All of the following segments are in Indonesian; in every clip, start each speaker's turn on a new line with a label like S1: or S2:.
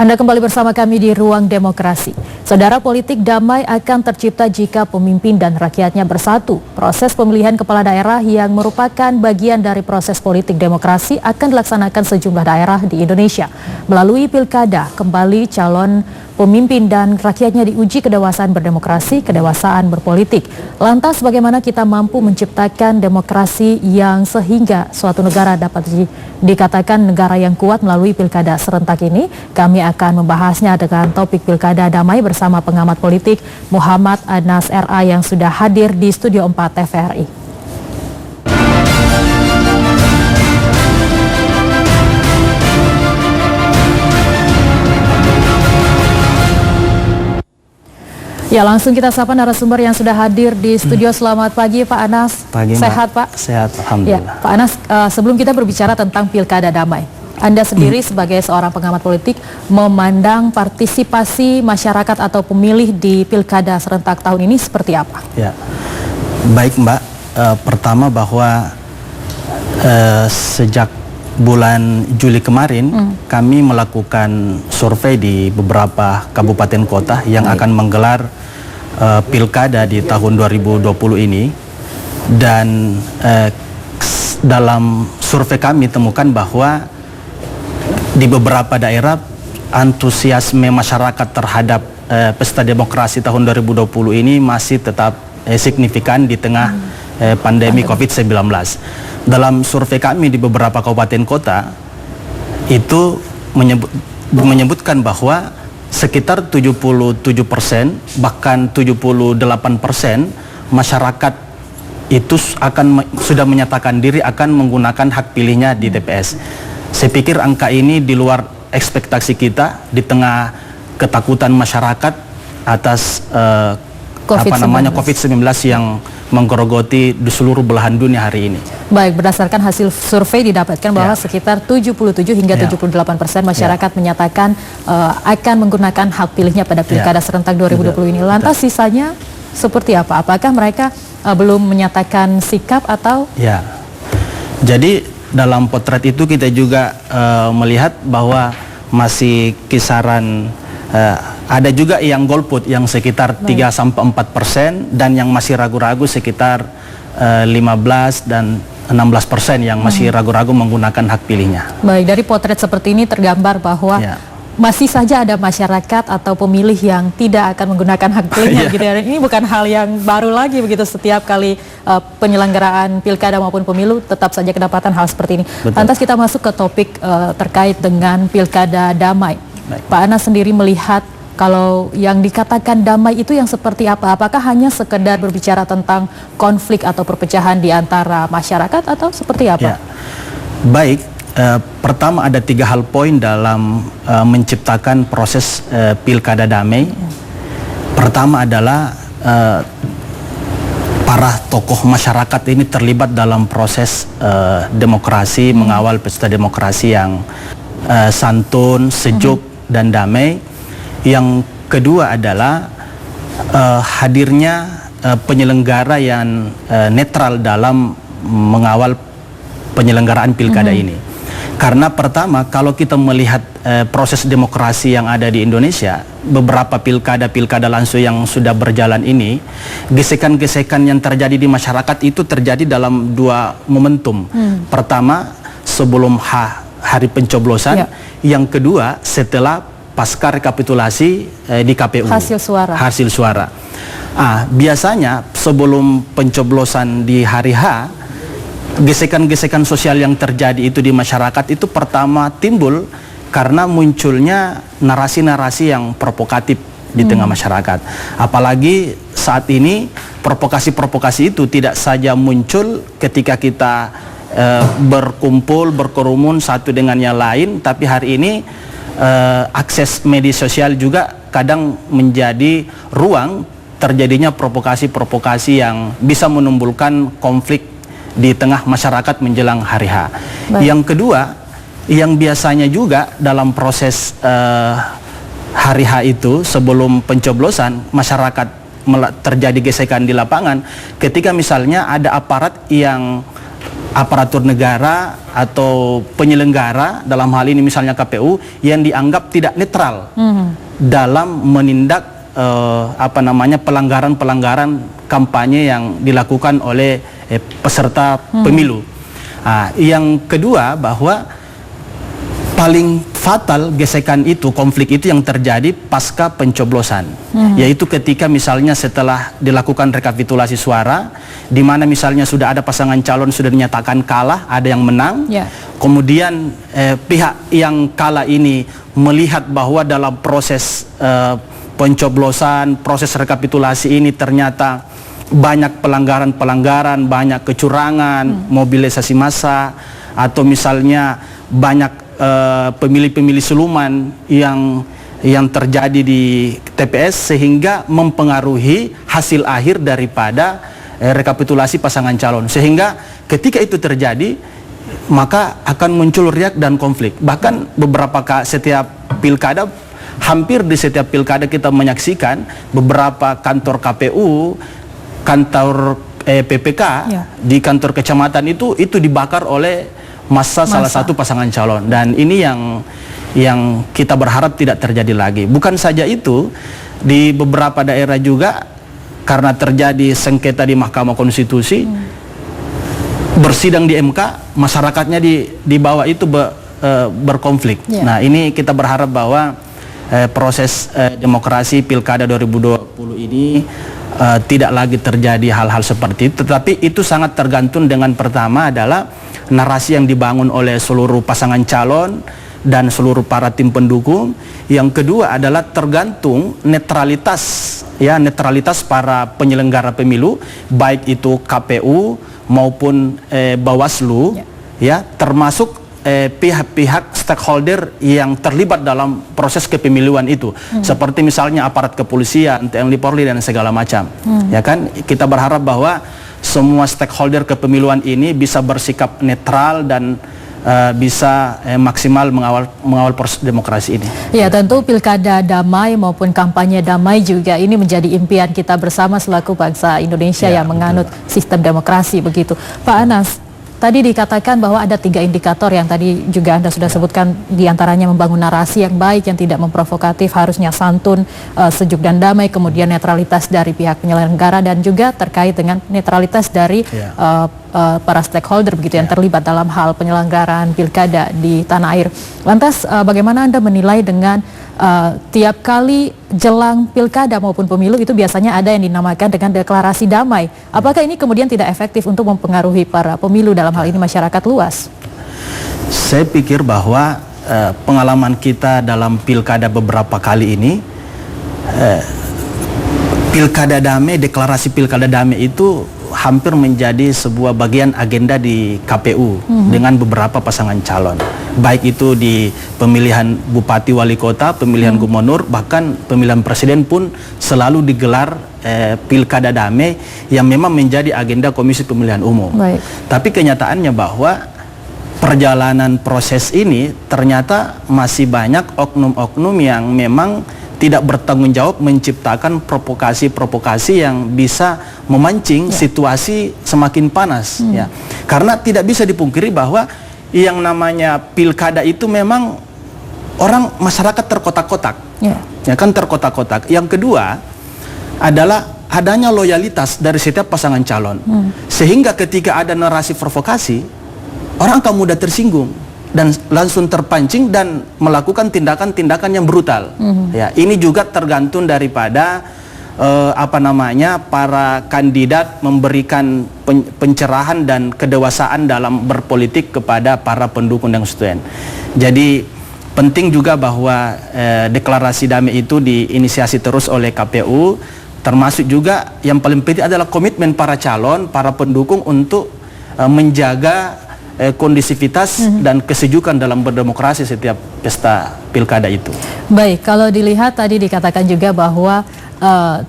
S1: Anda kembali bersama kami di Ruang Demokrasi. Saudara, politik damai akan tercipta jika pemimpin dan rakyatnya bersatu. Proses pemilihan kepala daerah yang merupakan bagian dari proses politik demokrasi akan dilaksanakan sejumlah daerah di Indonesia. Melalui pilkada, kembali calon pemimpin dan rakyatnya diuji kedewasaan berdemokrasi, kedewasaan berpolitik. Lantas bagaimana kita mampu menciptakan demokrasi yang sehingga suatu negara dapat dikatakan negara yang kuat melalui pilkada serentak ini? Kami akan membahasnya dengan topik pilkada damai bersama pengamat politik Muhammad Anas RA yang sudah hadir di Studio 4 TVRI. Ya, langsung kita sapa narasumber yang sudah hadir di studio. Selamat pagi Pak Anas.
S2: Pagi,
S1: sehat Pak?
S2: Sehat, alhamdulillah.
S1: Ya, Pak Anas, sebelum kita berbicara tentang pilkada damai, Anda sendiri sebagai seorang pengamat politik memandang partisipasi masyarakat atau pemilih di pilkada serentak tahun ini seperti apa?
S2: Ya, baik Mbak. Pertama bahwa sejak bulan Juli kemarin kami melakukan survei di beberapa kabupaten kota yang akan menggelar pilkada di tahun 2020 ini, dan dalam survei kami temukan bahwa di beberapa daerah antusiasme masyarakat terhadap pesta demokrasi tahun 2020 ini masih tetap signifikan di tengah pandemi COVID-19. Dalam survei kami di beberapa kabupaten kota itu menyebutkan bahwa sekitar 77%, bahkan 78% masyarakat itu sudah menyatakan diri akan menggunakan hak pilihnya di TPS. Saya pikir angka ini di luar ekspektasi kita di tengah ketakutan masyarakat atas COVID-19 yang menggerogoti di seluruh belahan dunia hari ini.
S1: Baik, berdasarkan hasil survei didapatkan bahwa sekitar 77 hingga 78% masyarakat menyatakan akan menggunakan hak pilihnya pada pilkada serentak 2020 ini. Lantas sisanya seperti apa? Apakah mereka belum menyatakan sikap atau?
S2: Ya, jadi dalam potret itu kita juga melihat bahwa masih kisaran ada juga yang golput yang sekitar 3-4% dan yang masih ragu-ragu sekitar 15 dan 16% yang masih ragu-ragu menggunakan hak pilihnya.
S1: Baik, dari potret seperti ini tergambar bahwa masih saja ada masyarakat atau pemilih yang tidak akan menggunakan hak pilihnya. Gitu ya. Ini bukan hal yang baru lagi begitu, setiap kali penyelenggaraan pilkada maupun pemilu tetap saja kedapatan hal seperti ini. Lantas kita masuk ke topik terkait dengan pilkada damai. Pak Anas sendiri melihat kalau yang dikatakan damai itu yang seperti apa? Apakah hanya sekedar berbicara tentang konflik atau perpecahan di antara masyarakat atau seperti apa?
S2: Ya. Baik, pertama ada 3 hal poin dalam menciptakan proses pilkada damai. Pertama adalah para tokoh masyarakat ini terlibat dalam proses demokrasi, mengawal pesta demokrasi yang santun, sejuk, dan damai. Yang kedua adalah hadirnya penyelenggara yang netral dalam mengawal penyelenggaraan pilkada ini. Karena pertama, kalau kita melihat proses demokrasi yang ada di Indonesia, beberapa pilkada langsung yang sudah berjalan ini, gesekan-gesekan yang terjadi di masyarakat itu terjadi dalam 2 momentum. Pertama, sebelum hari pencoblosan, yang kedua setelah pasca rekapitulasi di KPU, hasil suara. Biasanya sebelum pencoblosan di hari H, gesekan-gesekan sosial yang terjadi itu di masyarakat itu pertama timbul karena munculnya narasi-narasi yang provokatif di tengah masyarakat. Apalagi saat ini provokasi-provokasi itu tidak saja muncul ketika kita berkumpul, berkerumun satu dengan yang lain, tapi hari ini akses media sosial juga kadang menjadi ruang terjadinya provokasi-provokasi yang bisa menimbulkan konflik di tengah masyarakat menjelang hari H. Yang kedua, yang biasanya juga dalam proses hari H itu sebelum pencoblosan masyarakat terjadi gesekan di lapangan ketika misalnya ada aparat yang aparatur negara atau penyelenggara dalam hal ini misalnya KPU yang dianggap tidak netral dalam menindak pelanggaran-pelanggaran kampanye yang dilakukan oleh peserta pemilu. Yang kedua, bahwa paling fatal gesekan itu, konflik itu yang terjadi pasca pencoblosan, yaitu ketika misalnya setelah dilakukan rekapitulasi suara, di mana misalnya sudah ada pasangan calon sudah dinyatakan kalah, ada yang menang, kemudian pihak yang kalah ini melihat bahwa dalam proses pencoblosan, proses rekapitulasi ini ternyata banyak pelanggaran-pelanggaran, banyak kecurangan, mobilisasi massa, atau misalnya banyak pemilih-pemilih siluman yang terjadi di TPS sehingga mempengaruhi hasil akhir daripada rekapitulasi pasangan calon. Sehingga ketika itu terjadi, maka akan muncul riak dan konflik. Bahkan setiap pilkada, hampir di setiap pilkada kita menyaksikan beberapa kantor KPU, kantor PPK di kantor kecamatan itu dibakar oleh massa salah satu pasangan calon, dan ini yang kita berharap tidak terjadi lagi. Bukan saja itu, di beberapa daerah juga karena terjadi sengketa di Mahkamah Konstitusi, bersidang di MK, masyarakatnya di bawah itu berkonflik. Nah, ini kita berharap bahwa proses demokrasi Pilkada 2020 ini tidak lagi terjadi hal-hal seperti itu, tetapi itu sangat tergantung dengan pertama adalah narasi yang dibangun oleh seluruh pasangan calon dan seluruh para tim pendukung. Yang kedua adalah tergantung netralitas para penyelenggara pemilu, baik itu KPU maupun Bawaslu, termasuk pihak-pihak stakeholder yang terlibat dalam proses kepemiluan itu, seperti misalnya aparat kepolisian, TNI Polri dan segala macam. Ya kan, kita berharap bahwa semua stakeholder kepemiluan ini bisa bersikap netral dan bisa maksimal mengawal proses demokrasi ini.
S1: Ya, tentu pilkada damai maupun kampanye damai juga ini menjadi impian kita bersama selaku bangsa Indonesia yang menganut sistem demokrasi begitu. Pak Anas, tadi dikatakan bahwa ada 3 indikator yang tadi juga Anda sudah sebutkan, diantaranya membangun narasi yang baik, yang tidak memprovokatif, harusnya santun, sejuk dan damai, kemudian netralitas dari pihak penyelenggara, dan juga terkait dengan netralitas dari para stakeholder begitu yang terlibat dalam hal penyelenggaraan pilkada di tanah air. Lantas bagaimana Anda menilai dengan tiap kali jelang pilkada maupun pemilu itu biasanya ada yang dinamakan dengan deklarasi damai. Apakah ini kemudian tidak efektif untuk mempengaruhi para pemilu, dalam hal ini masyarakat luas?
S2: Saya pikir bahwa pengalaman kita dalam pilkada beberapa kali ini, pilkada damai, deklarasi pilkada damai itu hampir menjadi sebuah bagian agenda di KPU dengan beberapa pasangan calon, baik itu di pemilihan bupati wali kota, pemilihan gubernur, bahkan pemilihan presiden pun selalu digelar pilkada damai yang memang menjadi agenda Komisi Pemilihan Umum. Tapi kenyataannya bahwa perjalanan proses ini ternyata masih banyak oknum-oknum yang memang tidak bertanggung jawab menciptakan provokasi-provokasi yang bisa memancing situasi semakin panas. Karena tidak bisa dipungkiri bahwa yang namanya pilkada itu memang masyarakat terkotak-kotak, ya kan, terkotak-kotak. Yang kedua adalah adanya loyalitas dari setiap pasangan calon, sehingga ketika ada narasi provokasi, orang akan mudah tersinggung dan langsung terpancing dan melakukan tindakan-tindakan yang brutal. Ya, ini juga tergantung daripada para kandidat memberikan pencerahan dan kedewasaan dalam berpolitik kepada para pendukung dan konstituen. Jadi penting juga bahwa deklarasi damai itu diinisiasi terus oleh KPU, termasuk juga yang paling penting adalah komitmen para calon, para pendukung untuk menjaga kondisivitas dan kesejukan dalam berdemokrasi setiap pesta pilkada itu.
S1: Baik, kalau dilihat tadi dikatakan juga bahwa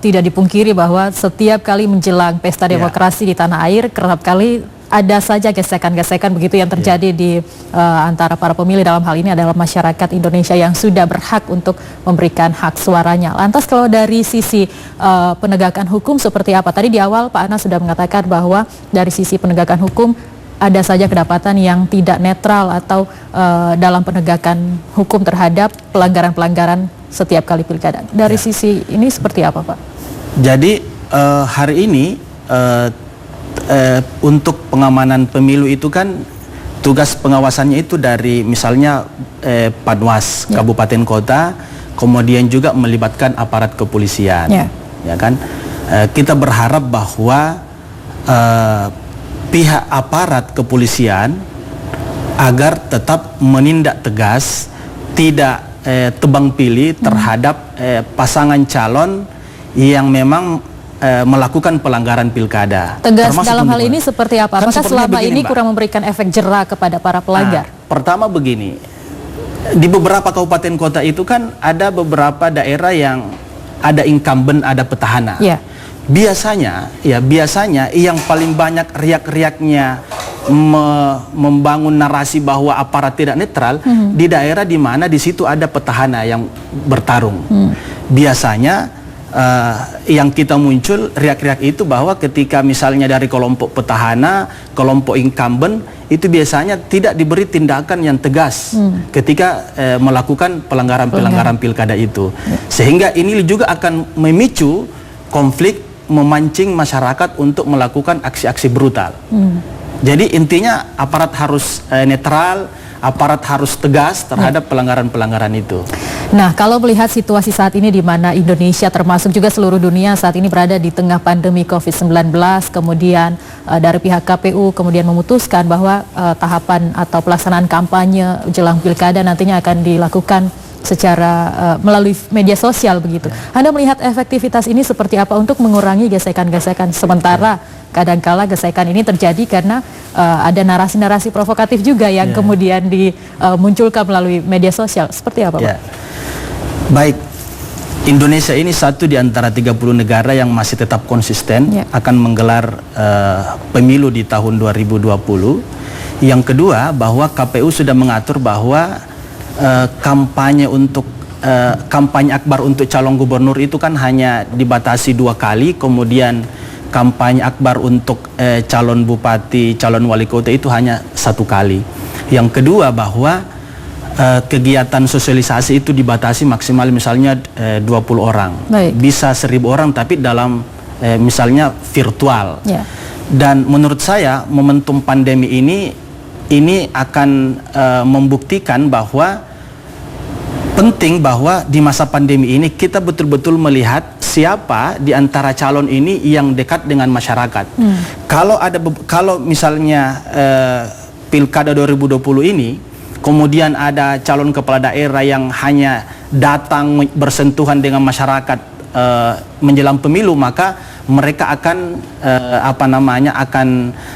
S1: tidak dipungkiri bahwa setiap kali menjelang pesta demokrasi di tanah air, kerap kali ada saja gesekan-gesekan begitu yang terjadi di antara para pemilih, dalam hal ini adalah masyarakat Indonesia yang sudah berhak untuk memberikan hak suaranya. Lantas kalau dari sisi penegakan hukum seperti apa? Tadi di awal Pak Anas sudah mengatakan bahwa dari sisi penegakan hukum ada saja kedapatan yang tidak netral atau dalam penegakan hukum terhadap pelanggaran-pelanggaran setiap kali pilkada. Dari sisi ini seperti apa, Pak?
S2: Jadi hari ini untuk pengamanan pemilu itu kan tugas pengawasannya itu dari misalnya Panwas kabupaten kota, kemudian juga melibatkan aparat kepolisian, ya kan? Kita berharap bahwa pihak aparat kepolisian agar tetap menindak tegas, tidak tebang pilih terhadap pasangan calon yang memang melakukan pelanggaran pilkada.
S1: Tegas dalam hal ini seperti apa? Apakah selama ini
S2: Mbak,
S1: kurang memberikan efek jera kepada para pelanggar?
S2: Pertama begini, di beberapa kabupaten kota itu kan ada beberapa daerah yang ada incumbent, ada petahana. Biasanya yang paling banyak riak-riaknya membangun narasi bahwa aparat tidak netral di daerah di mana di situ ada petahana yang bertarung. Biasanya yang kita muncul riak-riak itu bahwa ketika misalnya dari kelompok petahana, kelompok incumbent itu biasanya tidak diberi tindakan yang tegas ketika melakukan pelanggaran-pelanggaran pilkada itu. Sehingga ini juga akan memicu konflik, memancing masyarakat untuk melakukan aksi-aksi brutal. Jadi intinya aparat harus netral, aparat harus tegas terhadap pelanggaran-pelanggaran itu.
S1: Nah, kalau melihat situasi saat ini di mana Indonesia termasuk juga seluruh dunia saat ini berada di tengah pandemi COVID-19, kemudian dari pihak KPU kemudian memutuskan bahwa tahapan atau pelaksanaan kampanye jelang pilkada nantinya akan dilakukan secara melalui media sosial begitu. Anda melihat efektivitas ini seperti apa untuk mengurangi gesekan-gesekan, sementara kadangkala gesekan ini terjadi karena ada narasi-narasi provokatif juga yang kemudian dimunculkan melalui media sosial. Seperti apa, Pak?
S2: Baik, Indonesia ini satu di antara 30 negara yang masih tetap konsisten akan menggelar pemilu di tahun 2020. Yang kedua, bahwa KPU sudah mengatur bahwa kampanye akbar untuk calon gubernur itu kan hanya dibatasi 2 kali, kemudian kampanye akbar untuk calon bupati, calon wali kota itu hanya 1 kali. Yang kedua, bahwa kegiatan sosialisasi itu dibatasi maksimal misalnya 20 orang. Bisa 1000 orang tapi dalam misalnya virtual. Dan menurut saya momentum pandemi ini akan membuktikan bahwa penting bahwa di masa pandemi ini kita betul-betul melihat siapa di antara calon ini yang dekat dengan masyarakat. Kalau misalnya pilkada 2020 ini kemudian ada calon kepala daerah yang hanya datang bersentuhan dengan masyarakat menjelang pemilu, maka mereka akan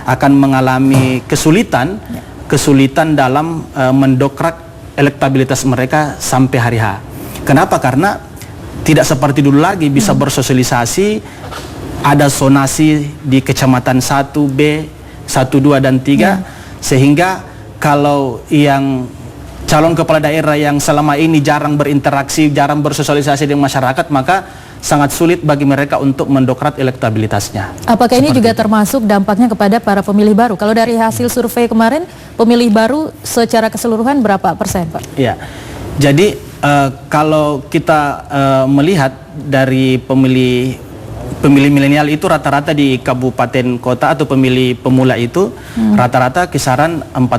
S2: akan mengalami kesulitan dalam mendokrak elektabilitas mereka sampai hari H. Kenapa? Karena tidak seperti dulu lagi bisa bersosialisasi, ada zonasi di kecamatan 1B, 1, 2 dan 3 sehingga kalau yang calon kepala daerah yang selama ini jarang berinteraksi, jarang bersosialisasi dengan masyarakat, maka sangat sulit bagi mereka untuk mendokrak elektabilitasnya.
S1: Apakah ini juga termasuk dampaknya kepada para pemilih baru? Kalau dari hasil survei kemarin, pemilih baru secara keseluruhan berapa persen, Pak?
S2: Ya, jadi kalau kita melihat dari pemilih milenial itu rata-rata di kabupaten kota atau pemilih pemula itu rata-rata kisaran 30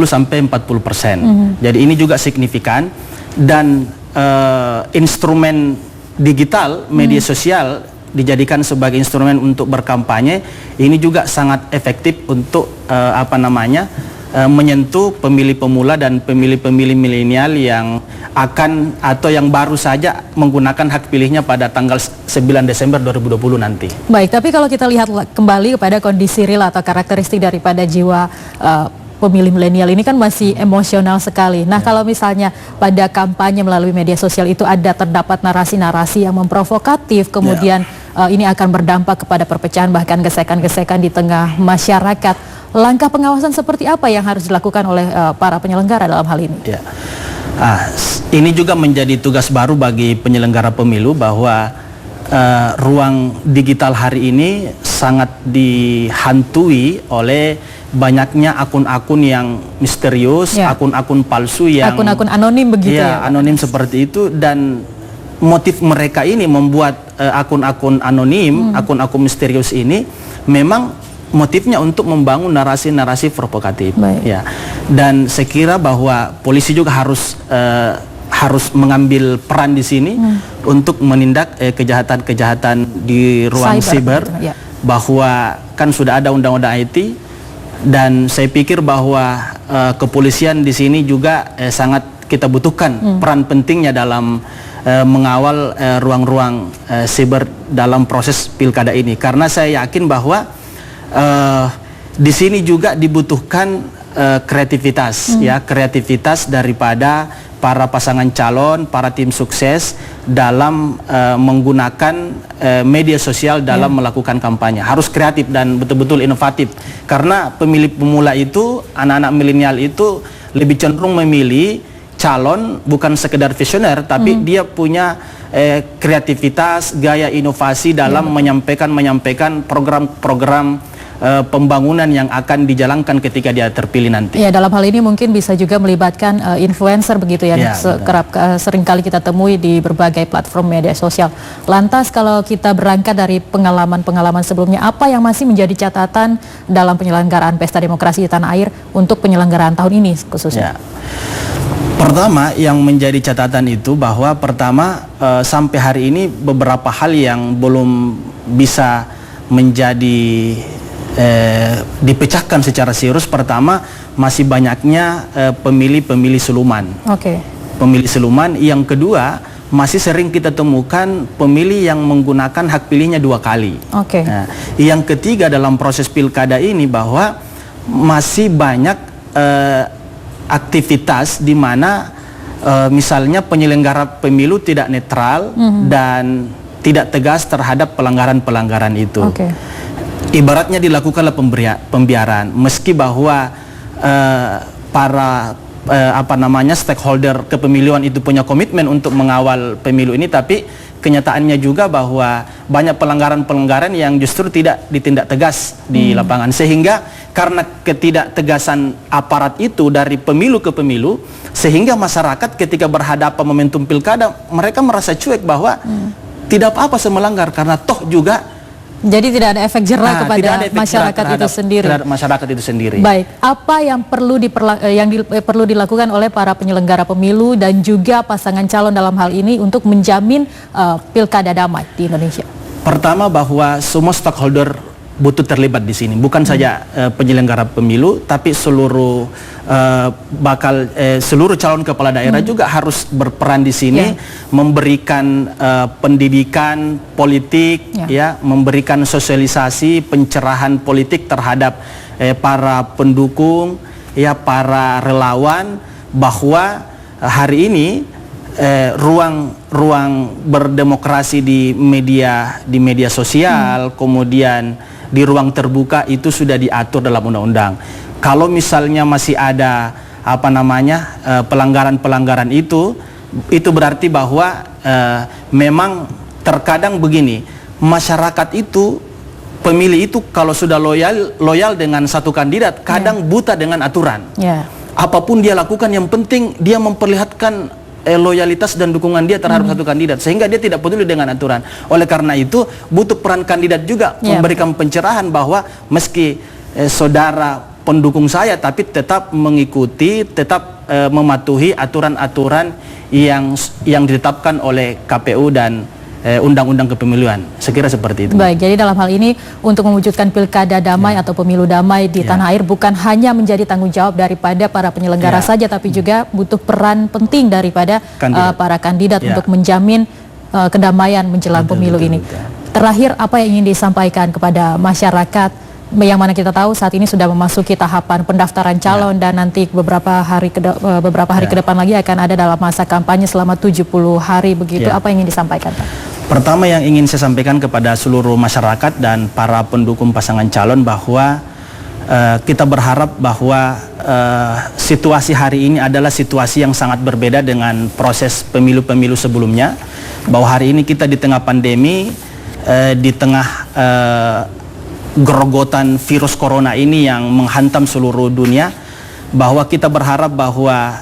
S2: sampai 40%. Jadi ini juga signifikan, dan instrumen digital media sosial dijadikan sebagai instrumen untuk berkampanye. Ini juga sangat efektif untuk menyentuh pemilih pemula dan pemilih-pemilih milenial yang akan atau yang baru saja menggunakan hak pilihnya pada tanggal 9 Desember 2020 nanti.
S1: Baik, tapi kalau kita lihat kembali kepada kondisi real atau karakteristik daripada jiwa pemilih milenial ini kan masih emosional sekali. Nah, kalau misalnya pada kampanye melalui media sosial itu terdapat narasi-narasi yang memprovokatif, kemudian ini akan berdampak kepada perpecahan bahkan gesekan-gesekan di tengah masyarakat. Langkah pengawasan seperti apa yang harus dilakukan oleh para penyelenggara dalam hal ini?
S2: Ini juga menjadi tugas baru bagi penyelenggara pemilu, bahwa ruang digital hari ini sangat dihantui oleh banyaknya akun-akun yang misterius, akun-akun palsu yang
S1: akun-akun anonim begitu ya,
S2: anonim seperti itu, dan motif mereka ini membuat akun-akun anonim, akun-akun misterius ini memang motifnya untuk membangun narasi-narasi provokatif. Ya. Dan saya kira bahwa polisi juga harus mengambil peran di sini untuk menindak kejahatan-kejahatan di ruang cyber, bahwa kan sudah ada undang-undang IT, dan saya pikir bahwa kepolisian di sini juga sangat kita butuhkan peran pentingnya dalam mengawal ruang-ruang cyber dalam proses pilkada ini, karena saya yakin bahwa di sini juga dibutuhkan kreativitas, ya, kreativitas daripada para pasangan calon, para tim sukses dalam menggunakan media sosial dalam melakukan kampanye. Harus kreatif dan betul-betul inovatif, karena pemilih pemula itu, anak-anak milenial itu lebih cenderung memilih calon bukan sekedar visioner, tapi dia punya kreativitas, gaya inovasi dalam menyampaikan program-program pembangunan yang akan dijalankan ketika dia terpilih nanti.
S1: Ya, dalam hal ini mungkin bisa juga melibatkan influencer begitu ya, seringkali kita temui di berbagai platform media sosial. Lantas kalau kita berangkat dari pengalaman-pengalaman sebelumnya, apa yang masih menjadi catatan dalam penyelenggaraan Pesta Demokrasi di tanah air untuk penyelenggaraan tahun ini khususnya?
S2: Pertama yang menjadi catatan itu bahwa pertama sampai hari ini beberapa hal yang belum bisa menjadi dipecahkan secara serius. Pertama, masih banyaknya pemilih-pemilih siluman. Pemilih siluman. Yang kedua, masih sering kita temukan pemilih yang menggunakan hak pilihnya 2 kali. Nah, yang ketiga dalam proses pilkada ini bahwa masih banyak aktivitas di mana misalnya penyelenggara pemilu tidak netral dan tidak tegas terhadap pelanggaran-pelanggaran itu. Ibaratnya dilakukanlah pembiaran, meski bahwa para stakeholder kepemiluan itu punya komitmen untuk mengawal pemilu ini, tapi kenyataannya juga bahwa banyak pelanggaran-pelanggaran yang justru tidak ditindak tegas di lapangan, sehingga karena ketidaktegasan aparat itu dari pemilu ke pemilu, sehingga masyarakat ketika berhadapan momentum pilkada mereka merasa cuek bahwa tidak apa-apa saya melanggar, karena toh juga.
S1: Jadi tidak ada efek jerah kepada masyarakat itu sendiri.
S2: Masyarakat itu sendiri.
S1: Baik, apa yang perlu dilakukan oleh para penyelenggara pemilu dan juga pasangan calon dalam hal ini untuk menjamin pilkada damai di Indonesia? Pertama,
S2: bahwa semua stakeholder butuh terlibat di sini, bukan saja penyelenggara pemilu, tapi seluruh seluruh calon kepala daerah juga harus berperan di sini, memberikan pendidikan politik, memberikan sosialisasi, pencerahan politik terhadap para pendukung, para relawan, bahwa hari ini ruang berdemokrasi di media sosial, kemudian di ruang terbuka itu sudah diatur dalam undang-undang. Kalau misalnya masih ada pelanggaran-pelanggaran itu berarti bahwa memang terkadang begini, masyarakat itu, pemilih itu kalau sudah loyal dengan satu kandidat, kadang buta dengan aturan. Apapun dia lakukan, yang penting dia memperlihatkan loyalitas dan dukungan dia terhadap satu kandidat, sehingga dia tidak peduli dengan aturan. Oleh karena itu butuh peran kandidat juga memberikan pencerahan bahwa meski saudara pendukung saya, tapi tetap mengikuti, tetap mematuhi aturan-aturan yang ditetapkan oleh KPU dan undang-undang kepemiluan. Sekira seperti itu.
S1: Baik, jadi dalam hal ini untuk mewujudkan pilkada damai atau pemilu damai di tanah air bukan hanya menjadi tanggung jawab daripada para penyelenggara saja, tapi juga butuh peran penting daripada para kandidat untuk menjamin kedamaian menjelang pemilu ini. Terakhir, apa yang ingin disampaikan kepada masyarakat yang mana kita tahu saat ini sudah memasuki tahapan pendaftaran calon dan nanti beberapa hari ke depan lagi akan ada dalam masa kampanye selama 70 hari begitu. Apa yang ingin disampaikan, Pak?
S2: Pertama yang ingin saya sampaikan kepada seluruh masyarakat dan para pendukung pasangan calon bahwa kita berharap bahwa situasi hari ini adalah situasi yang sangat berbeda dengan proses pemilu-pemilu sebelumnya, bahwa hari ini kita di tengah pandemi, di tengah gerogotan virus corona ini yang menghantam seluruh dunia, bahwa kita berharap bahwa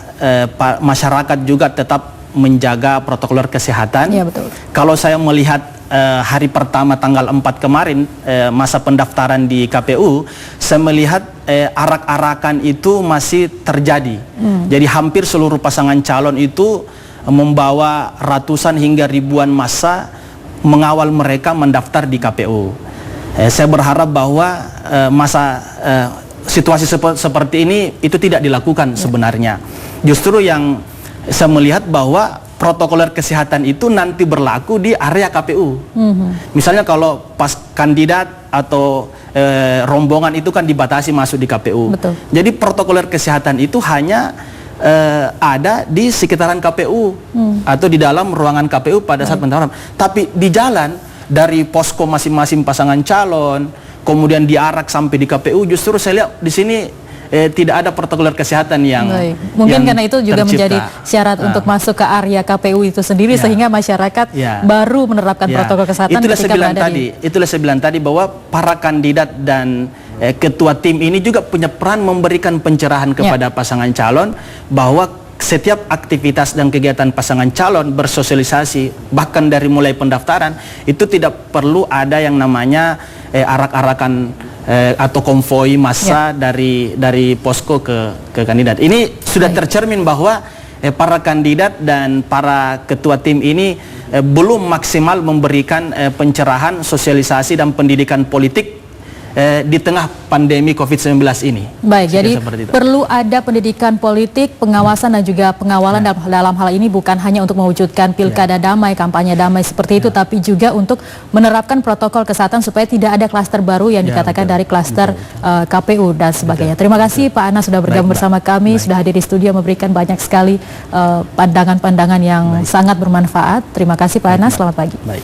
S2: masyarakat juga tetap menjaga protokol kesehatan.
S1: Ya, betul.
S2: Kalau saya melihat hari pertama tanggal 4 kemarin, masa pendaftaran di KPU, saya melihat arak-arakan itu masih terjadi. Jadi hampir seluruh pasangan calon itu membawa ratusan hingga ribuan massa mengawal mereka mendaftar di KPU. Saya berharap bahwa situasi seperti ini itu tidak dilakukan sebenarnya. Justru yang saya melihat bahwa protokol kesehatan itu nanti berlaku di area KPU. Misalnya kalau pas kandidat atau rombongan itu kan dibatasi masuk di KPU.
S1: Betul.
S2: Jadi protokol kesehatan itu hanya ada di sekitaran KPU atau di dalam ruangan KPU pada saat pendaftaran. Tapi di jalan dari posko masing-masing pasangan calon, kemudian diarak sampai di KPU, justru saya lihat di sini tidak ada protokol kesehatan yang
S1: mungkin karena itu juga
S2: tercipta.
S1: menjadi syarat untuk masuk ke area KPU itu sendiri, sehingga masyarakat baru menerapkan protokol kesehatan ketika berada di...
S2: Itulah saya bilang tadi bahwa para kandidat dan ketua tim ini juga punya peran memberikan pencerahan kepada pasangan calon bahwa setiap aktivitas dan kegiatan pasangan calon bersosialisasi, bahkan dari mulai pendaftaran itu tidak perlu ada yang namanya arak-arakan atau konvoi massa dari posko ke kandidat. Ini sudah tercermin bahwa para kandidat dan para ketua tim ini belum maksimal memberikan pencerahan, sosialisasi dan pendidikan politik di tengah pandemi COVID-19 ini.
S1: Baik, jadi perlu ada pendidikan politik, pengawasan dan juga pengawalan dalam hal ini bukan hanya untuk mewujudkan pilkada damai, kampanye damai seperti itu, tapi juga untuk menerapkan protokol kesehatan supaya tidak ada klaster baru yang dikatakan dari klaster KPU dan sebagainya. Terima kasih Pak Anas sudah bergabung bersama kami, sudah hadir di studio memberikan banyak sekali pandangan-pandangan yang sangat bermanfaat. Terima kasih Pak Anas, selamat pagi.